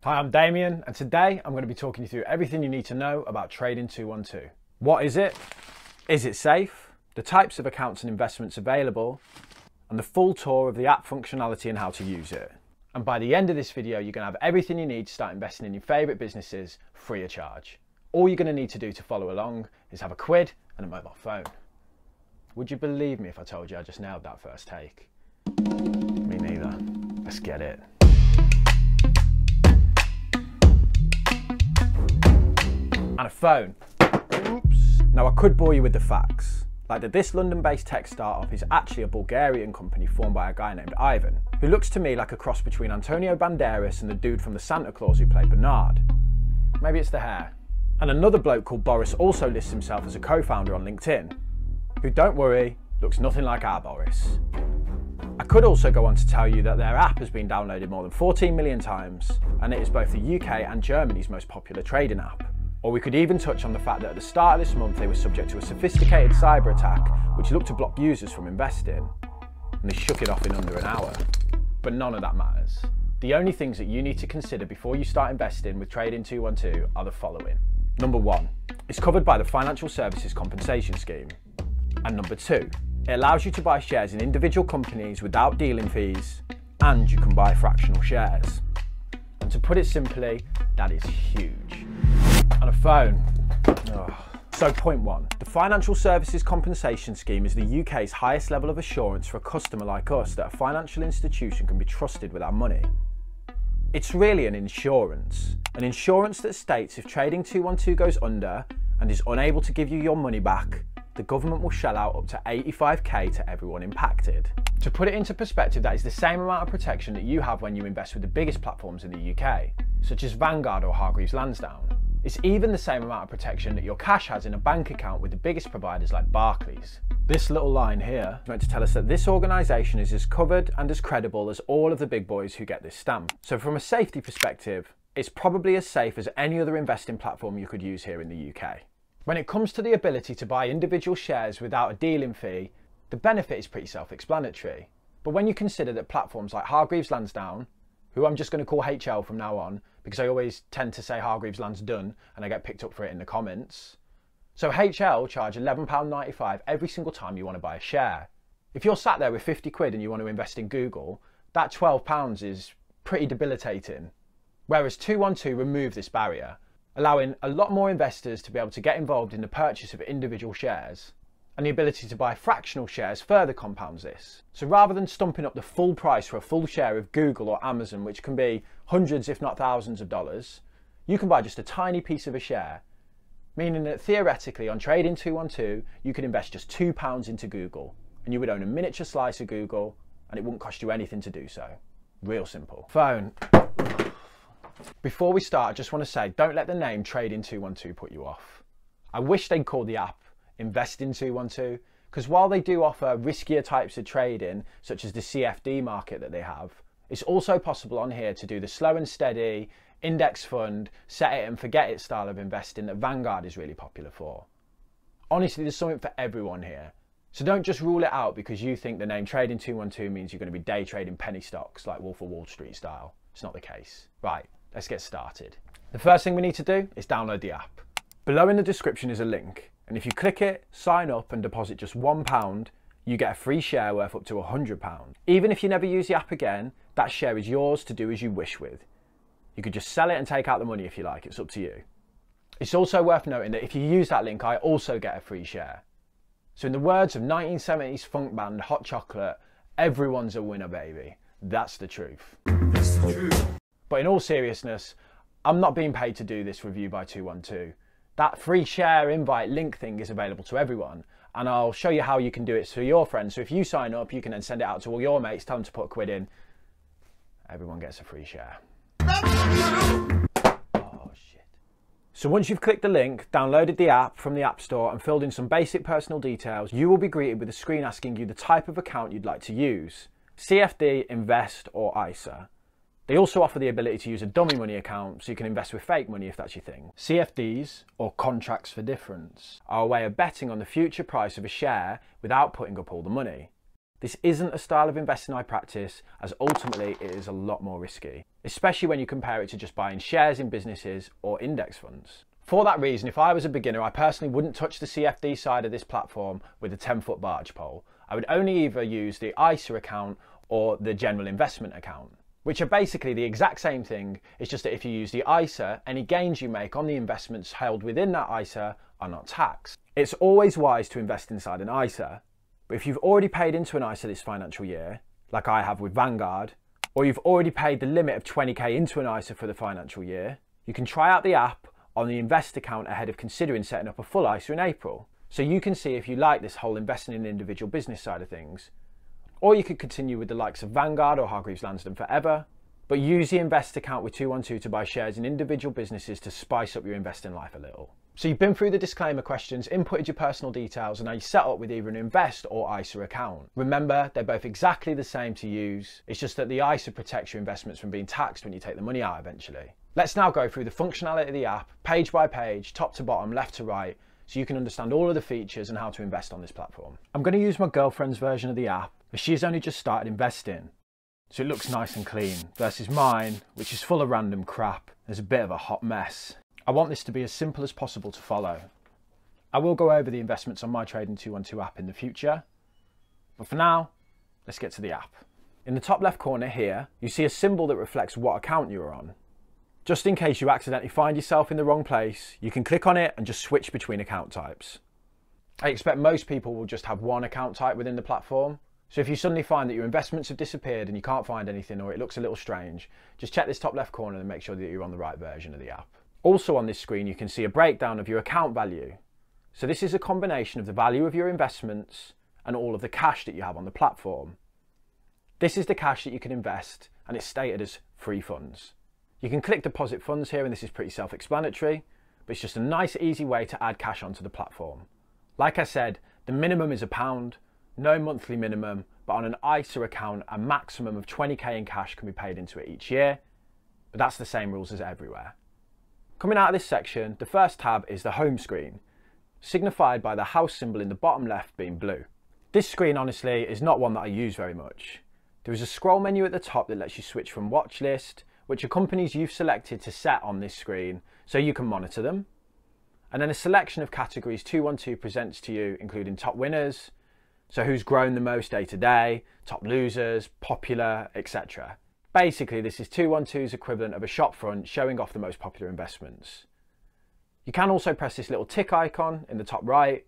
Hi, I'm Damien, and today I'm going to be talking you through everything you need to know about trading 212. What is it? Is it safe? The types of accounts and investments available, and the full tour of the app functionality and how to use it. And by the end of this video, you're going to have everything you need to start investing in your favourite businesses free of charge. All you're going to need to do to follow along is have a quid and a mobile phone. Would you believe me if I told you I just nailed that first take? Me neither. Let's get it. And a phone. Oops. Now I could bore you with the facts, like that this London-based tech startup is actually a Bulgarian company formed by a guy named Ivan, who looks to me like a cross between Antonio Banderas and the dude from the Santa Claus who played Bernard. Maybe it's the hair. And another bloke called Boris also lists himself as a co-founder on LinkedIn, who, don't worry, looks nothing like our Boris. I could also go on to tell you that their app has been downloaded more than 14 million times, and it is both the UK and Germany's most popular trading app. Or we could even touch on the fact that at the start of this month they were subject to a sophisticated cyber attack which looked to block users from investing, and they shook it off in under an hour. But none of that matters. The only things that you need to consider before you start investing with Trading 212 are the following. Number 1, it's covered by the Financial Services Compensation Scheme. And number 2, it allows you to buy shares in individual companies without dealing fees, and you can buy fractional shares. And to put it simply, that is huge. And a phone. Ugh. So point 1, the Financial Services Compensation Scheme is the UK's highest level of assurance for a customer like us that a financial institution can be trusted with our money. It's really an insurance that states if Trading 212 goes under and is unable to give you your money back, the government will shell out up to 85k to everyone impacted. To put it into perspective, that is the same amount of protection that you have when you invest with the biggest platforms in the UK, such as Vanguard or Hargreaves Lansdown. It's even the same amount of protection that your cash has in a bank account with the biggest providers like Barclays. This little line here is meant to tell us that this organisation is as covered and as credible as all of the big boys who get this stamp. So from a safety perspective, it's probably as safe as any other investing platform you could use here in the UK. When it comes to the ability to buy individual shares without a dealing fee, the benefit is pretty self-explanatory. But when you consider that platforms like Hargreaves Lansdown, who I'm just going to call HL from now on, because I always tend to say Hargreaves Lansdowne and I get picked up for it in the comments. So HL charge £11.95 every single time you want to buy a share. If you're sat there with 50 quid and you want to invest in Google, that £12 is pretty debilitating. Whereas 212 remove this barrier, allowing a lot more investors to be able to get involved in the purchase of individual shares, and the ability to buy fractional shares further compounds this. So rather than stumping up the full price for a full share of Google or Amazon, which can be hundreds if not thousands of dollars, you can buy just a tiny piece of a share, meaning that theoretically on Trading 212 you could invest just £2 into Google and you would own a miniature slice of Google and it wouldn't cost you anything to do so. Real simple. Phone. Before we start, I just want to say, don't let the name Trading 212 put you off. I wish they'd call the app Investing 212, because while they do offer riskier types of trading, such as the CFD market that they have, it's also possible on here to do the slow and steady, index fund, set it and forget it style of investing that Vanguard is really popular for. Honestly, there's something for everyone here. So don't just rule it out because you think the name Trading 212 means you're going to be day trading penny stocks like Wolf of Wall Street style. It's not the case. Right, let's get started. The first thing we need to do is download the app. Below in the description is a link. And if you click it, sign up and deposit just £1, you get a free share worth up to £100. Even if you never use the app again, that share is yours to do as you wish with. You could just sell it and take out the money if you like, it's up to you. It's also worth noting that if you use that link, I also get a free share. So in the words of 1970s funk band Hot Chocolate, everyone's a winner, baby. That's the truth. That's the truth. But in all seriousness, I'm not being paid to do this review by 212. That free share invite link thing is available to everyone, and I'll show you how you can do it to your friends. So if you sign up, you can then send it out to all your mates, tell them to put a quid in. Everyone gets a free share. Oh shit. So once you've clicked the link, downloaded the app from the App Store and filled in some basic personal details, you will be greeted with a screen asking you the type of account you'd like to use. CFD, Invest or ISA. They also offer the ability to use a dummy money account so you can invest with fake money if that's your thing. CFDs, or contracts for difference, are a way of betting on the future price of a share without putting up all the money. This isn't a style of investing I practice, as ultimately it is a lot more risky, especially when you compare it to just buying shares in businesses or index funds. For that reason, if I was a beginner, I personally wouldn't touch the CFD side of this platform with a 10-foot barge pole. I would only either use the ISA account or the general investment account, which are basically the exact same thing. It's just that if you use the ISA, any gains you make on the investments held within that ISA are not taxed. It's always wise to invest inside an ISA, but if you've already paid into an ISA this financial year, like I have with Vanguard, or you've already paid the limit of 20k into an ISA for the financial year, you can try out the app on the Invest account ahead of considering setting up a full ISA in April. So you can see if you like this whole investing in individual business side of things. Or you could continue with the likes of Vanguard or Hargreaves Lansdown forever, but use the Invest account with 212 to buy shares in individual businesses to spice up your investing life a little. So you've been through the disclaimer questions, inputted your personal details, and now you're set up with either an Invest or ISA account. Remember, they're both exactly the same to use. It's just that the ISA protects your investments from being taxed when you take the money out eventually. Let's now go through the functionality of the app, page by page, top to bottom, left to right, so you can understand all of the features and how to invest on this platform. I'm going to use my girlfriend's version of the app, as she's only just started investing, so it looks nice and clean, versus mine, which is full of random crap. There's a bit of a hot mess. I want this to be as simple as possible to follow. I will go over the investments on my Trading 212 app in the future, but for now, let's get to the app. In the top left corner here, you see a symbol that reflects what account you're on. Just in case you accidentally find yourself in the wrong place, you can click on it and just switch between account types. I expect most people will just have one account type within the platform, so if you suddenly find that your investments have disappeared and you can't find anything or it looks a little strange, just check this top left corner and make sure that you're on the right version of the app. Also on this screen you can see a breakdown of your account value. So this is a combination of the value of your investments and all of the cash that you have on the platform. This is the cash that you can invest, and it's stated as free funds. You can click deposit funds here, and this is pretty self-explanatory, but it's just a nice easy way to add cash onto the platform. Like I said, the minimum is £1, no monthly minimum, but on an ISA account a maximum of 20k in cash can be paid into it each year, but that's the same rules as everywhere. Coming out of this section, the first tab is the home screen, signified by the house symbol in the bottom left being blue. This screen honestly is not one that I use very much. There is a scroll menu at the top that lets you switch from watch list, which are companies you've selected to set on this screen so you can monitor them, and then a selection of categories 212 presents to you, including top winners, so who's grown the most day to day, top losers, popular, etc. Basically, this is 212's equivalent of a shop front showing off the most popular investments. You can also press this little tick icon in the top right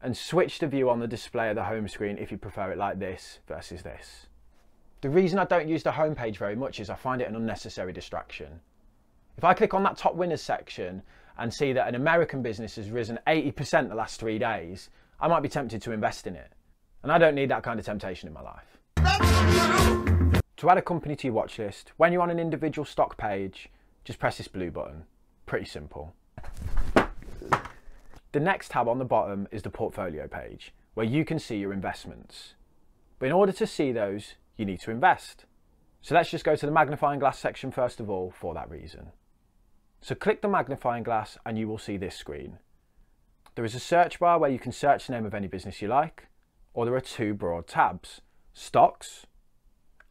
and switch the view on the display of the home screen if you prefer it like this versus this. The reason I don't use the home page very much is I find it an unnecessary distraction. If I click on that top winners section and see that an American business has risen 80% the last 3 days, I might be tempted to invest in it. And I don't need that kind of temptation in my life. To add a company to your watch list, when you're on an individual stock page, just press this blue button. Pretty simple. The next tab on the bottom is the portfolio page, where you can see your investments. But in order to see those, you need to invest. So let's just go to the magnifying glass section first of all for that reason. So click the magnifying glass and you will see this screen. There is a search bar where you can search the name of any business you like, or there are two broad tabs, stocks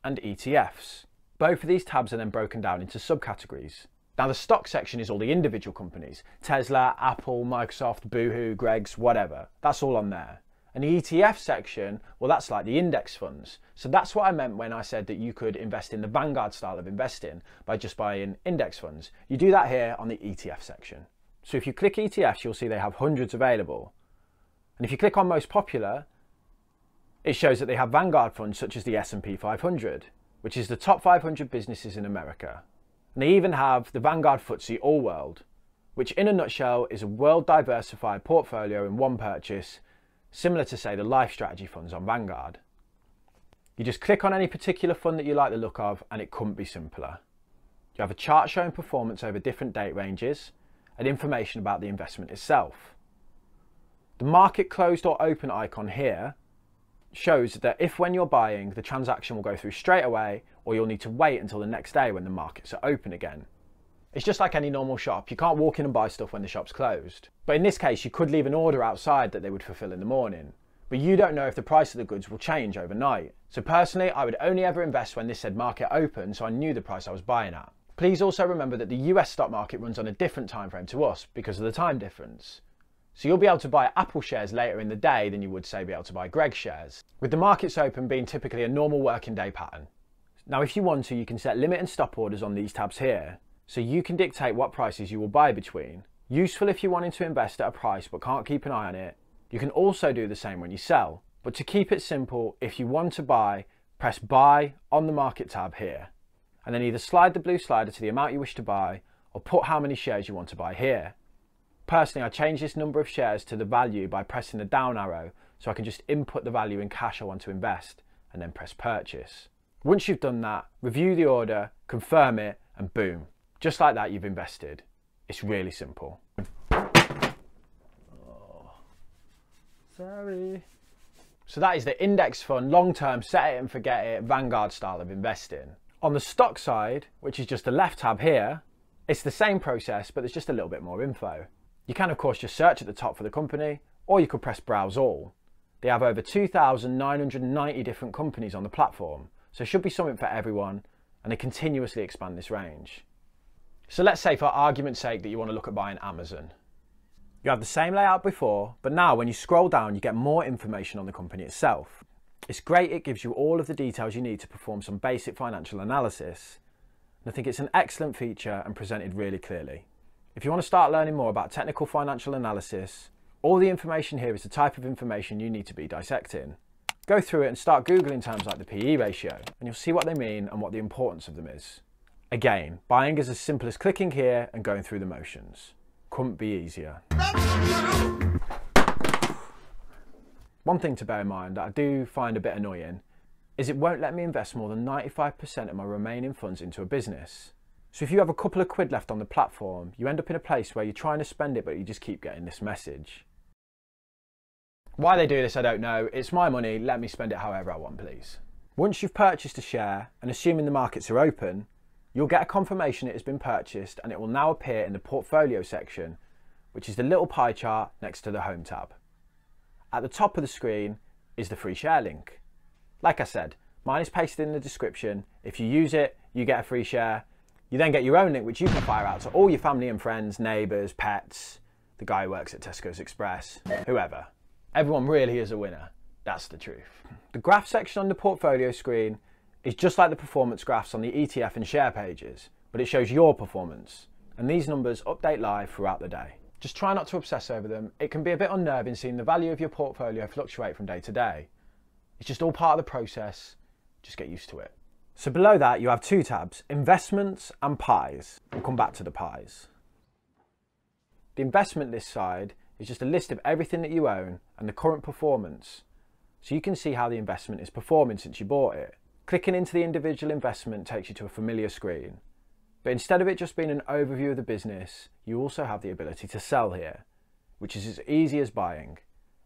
and ETFs. Both of these tabs are then broken down into subcategories. Now the stock section is all the individual companies, Tesla, Apple, Microsoft, Boohoo, Greggs, whatever. That's all on there. And the ETF section, well, that's like the index funds. So that's what I meant when I said that you could invest in the Vanguard style of investing by just buying index funds. You do that here on the ETF section. So if you click ETFs, you'll see they have hundreds available. And if you click on most popular, it shows that they have Vanguard funds such as the S&P 500, which is the top 500 businesses in America. And they even have the Vanguard FTSE All World, which in a nutshell is a world diversified portfolio in one purchase, similar to say the life strategy funds on Vanguard. You just click on any particular fund that you like the look of and it couldn't be simpler. You have a chart showing performance over different date ranges and information about the investment itself. The market closed or open icon here shows that if when you're buying, the transaction will go through straight away or you'll need to wait until the next day when the markets are open again. It's just like any normal shop. You can't walk in and buy stuff when the shop's closed. But in this case, you could leave an order outside that they would fulfill in the morning. but you don't know if the price of the goods will change overnight. So personally, I would only ever invest when this said market open, so I knew the price I was buying at. Please also remember that the US stock market runs on a different time frame to us because of the time difference. So you'll be able to buy Apple shares later in the day than you would, say, be able to buy Greg shares, with the markets open being typically a normal working day pattern. Now, if you want to, you can set limit and stop orders on these tabs here, so you can dictate what prices you will buy between. Useful if you're wanting to invest at a price but can't keep an eye on it. You can also do the same when you sell, but to keep it simple, if you want to buy, press buy on the market tab here, and then either slide the blue slider to the amount you wish to buy or put how many shares you want to buy here. Personally, I change this number of shares to the value by pressing the down arrow, so I can just input the value in cash I want to invest and then press purchase. Once you've done that, review the order, confirm it, and boom. Just like that, you've invested. It's really simple. Oh, sorry. So that is the index fund, long-term, set it and forget it, Vanguard style of investing. On the stock side, which is just the left tab here, it's the same process, but there's just a little bit more info. You can, of course, just search at the top for the company, or you could press Browse All. They have over 2,990 different companies on the platform, so it should be something for everyone, and they continuously expand this range. So let's say, for argument's sake, that you want to look at buying Amazon. You have the same layout before, but now when you scroll down, you get more information on the company itself. It's great, it gives you all of the details you need to perform some basic financial analysis. And I think it's an excellent feature and presented really clearly. If you want to start learning more about technical financial analysis, all the information here is the type of information you need to be dissecting. Go through it and start Googling terms like the PE ratio, and you'll see what they mean and what the importance of them is. Again, buying is as simple as clicking here and going through the motions. Couldn't be easier. One thing to bear in mind that I do find a bit annoying is it won't let me invest more than 95% of my remaining funds into a business. So if you have a couple of quid left on the platform, you end up in a place where you're trying to spend it but you just keep getting this message. Why they do this, I don't know. It's my money, let me spend it however I want, please. Once you've purchased a share, and assuming the markets are open, you'll get a confirmation it has been purchased, and it will now appear in the portfolio section, which is the little pie chart next to the home tab. At the top of the screen is the free share link. Like I said, mine is pasted in the description. If you use it, you get a free share. You then get your own link, which you can fire out to all your family and friends, neighbours, pets, the guy who works at Tesco's Express, whoever. Everyone really is a winner. That's the truth. The graph section on the portfolio screen is just like the performance graphs on the ETF and share pages, but it shows your performance. And these numbers update live throughout the day. Just try not to obsess over them. It can be a bit unnerving seeing the value of your portfolio fluctuate from day to day. It's just all part of the process. Just get used to it. So below that, you have two tabs, investments and pies. We'll come back to the pies. The investment list side is just a list of everything that you own and the current performance. So you can see how the investment is performing since you bought it. Clicking into the individual investment takes you to a familiar screen. But instead of it just being an overview of the business, you also have the ability to sell here, which is as easy as buying.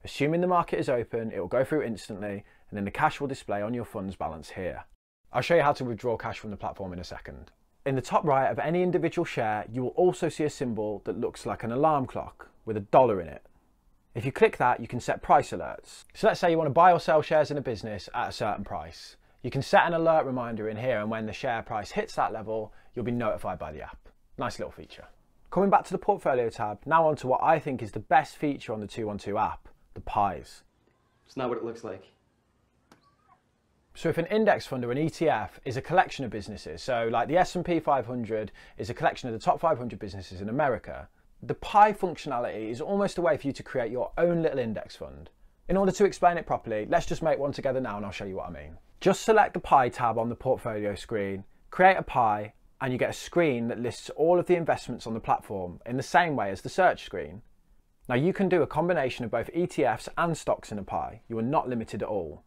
Assuming the market is open, it will go through instantly, and then the cash will display on your funds balance here. I'll show you how to withdraw cash from the platform in a second. In the top right of any individual share, you will also see a symbol that looks like an alarm clock with $1 in it. If you click that, you can set price alerts. So let's say you want to buy or sell shares in a business at a certain price. You can set an alert reminder in here, and when the share price hits that level, you'll be notified by the app. Nice little feature. Coming back to the portfolio tab, now on to what I think is the best feature on the 212 app, the pies. It's not what it looks like. So if an index fund or an ETF is a collection of businesses, so like the S&P 500 is a collection of the top 500 businesses in America, the pie functionality is almost a way for you to create your own little index fund. In order to explain it properly, let's just make one together now and I'll show you what I mean. Just select the pie tab on the portfolio screen, create a pie, and you get a screen that lists all of the investments on the platform in the same way as the search screen. Now you can do a combination of both ETFs and stocks in a pie. You are not limited at all.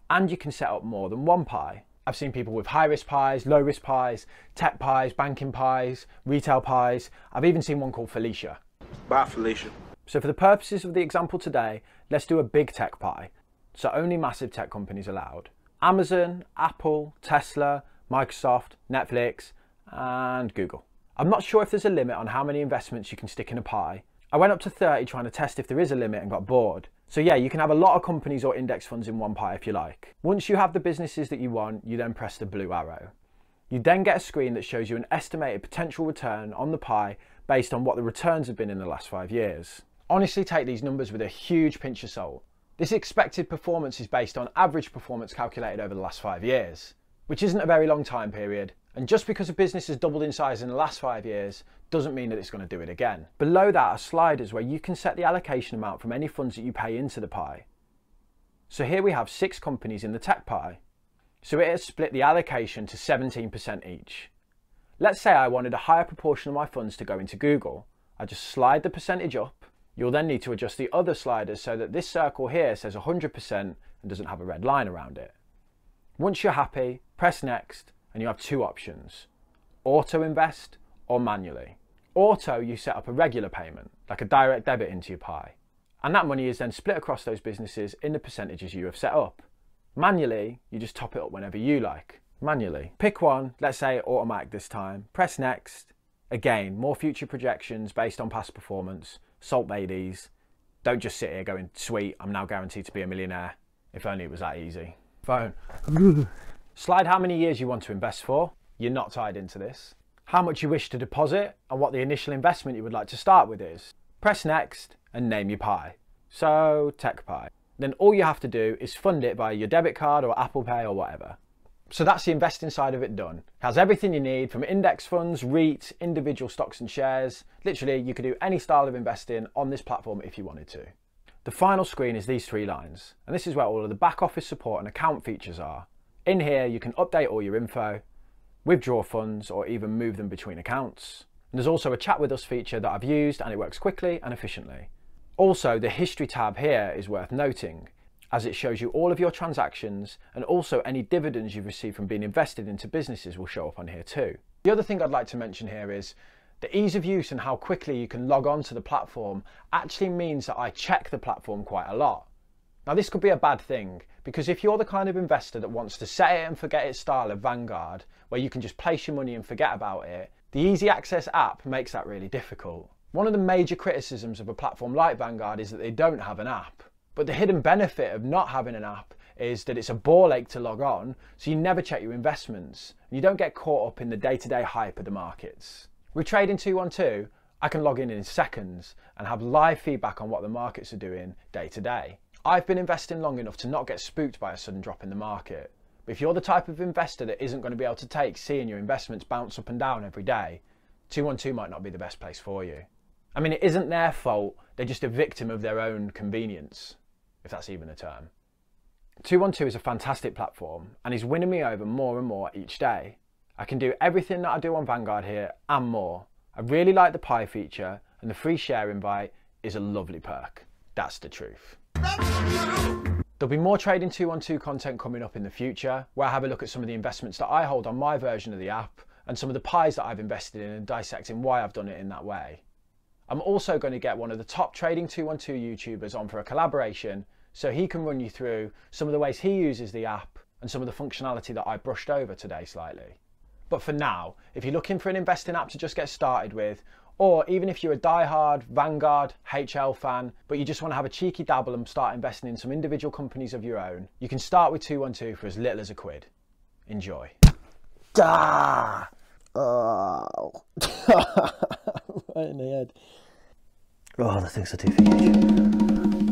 And you can set up more than one pie. I've seen people with high risk pies, low risk pies, tech pies, banking pies, retail pies. I've even seen one called Felicia. Bye, Felicia. So for the purposes of the example today, let's do a big tech pie. So only massive tech companies allowed. Amazon, Apple, Tesla, Microsoft, Netflix, and Google. I'm not sure if there's a limit on how many investments you can stick in a pie. I went up to 30 trying to test if there is a limit and got bored. So yeah, you can have a lot of companies or index funds in one pie if you like. Once you have the businesses that you want, you then press the blue arrow. You then get a screen that shows you an estimated potential return on the pie based on what the returns have been in the last 5 years. Honestly, take these numbers with a huge pinch of salt. This expected performance is based on average performance calculated over the last 5 years, which isn't a very long time period. And just because a business has doubled in size in the last 5 years doesn't mean that it's going to do it again. Below that are sliders where you can set the allocation amount from any funds that you pay into the pie. So here we have 6 companies in the tech pie. So it has split the allocation to 17% each. Let's say I wanted a higher proportion of my funds to go into Google. I just slide the percentage up. You'll then need to adjust the other sliders so that this circle here says 100% and doesn't have a red line around it. Once you're happy, press next, and you have 2 options: auto invest or manually. Auto, you set up a regular payment, like a direct debit into your pie, and that money is then split across those businesses in the percentages you have set up. Manually, you just top it up whenever you like. Manually. Pick one, let's say automatic this time, press next. Again, more future projections based on past performance. Salt Bay these. Don't just sit here going, sweet, I'm now guaranteed to be a millionaire. If only it was that easy. Phone. Slide how many years you want to invest for. You're not tied into this. How much you wish to deposit and what the initial investment you would like to start with is. Press next and name your pie. So, tech pie. Then all you have to do is fund it via your debit card or Apple Pay or whatever. So that's the investing side of it done. It has everything you need from index funds, REITs, individual stocks and shares. Literally, you could do any style of investing on this platform if you wanted to. The final screen is these 3 lines, and this is where all of the back office support and account features are. In here, you can update all your info, withdraw funds, or even move them between accounts. And there's also a chat with us feature that I've used, and it works quickly and efficiently. Also, the history tab here is worth noting, as it shows you all of your transactions, and also any dividends you've received from being invested into businesses will show up on here too. The other thing I'd like to mention here is the ease of use and how quickly you can log on to the platform actually means that I check the platform quite a lot. Now this could be a bad thing, because if you're the kind of investor that wants to set it and forget it style of Vanguard, where you can just place your money and forget about it, the Easy Access app makes that really difficult. One of the major criticisms of a platform like Vanguard is that they don't have an app. But the hidden benefit of not having an app is that it's a ball ache to log on, so you never check your investments, and you don't get caught up in the day-to-day hype of the markets. With Trading 212, I can log in seconds and have live feedback on what the markets are doing day to day. I've been investing long enough to not get spooked by a sudden drop in the market. But if you're the type of investor that isn't going to be able to take seeing your investments bounce up and down every day, 212 might not be the best place for you. I mean, it isn't their fault, they're just a victim of their own convenience, if that's even a term. 212 is a fantastic platform and is winning me over more and more each day. I can do everything that I do on Vanguard here and more. I really like the pie feature, and the free share invite is a lovely perk. That's the truth. There'll be more Trading 212 content coming up in the future, where I have a look at some of the investments that I hold on my version of the app and some of the pies that I've invested in and dissecting why I've done it in that way. I'm also going to get one of the top Trading 212 YouTubers on for a collaboration, so he can run you through some of the ways he uses the app and some of the functionality that I brushed over today slightly. But for now, if you're looking for an investing app to just get started with, or even if you're a die-hard Vanguard HL fan, but you just want to have a cheeky dabble and start investing in some individual companies of your own, you can start with 212 for as little as £1. Enjoy. Ah! Oh. Right in the head. Oh, the things are too huge.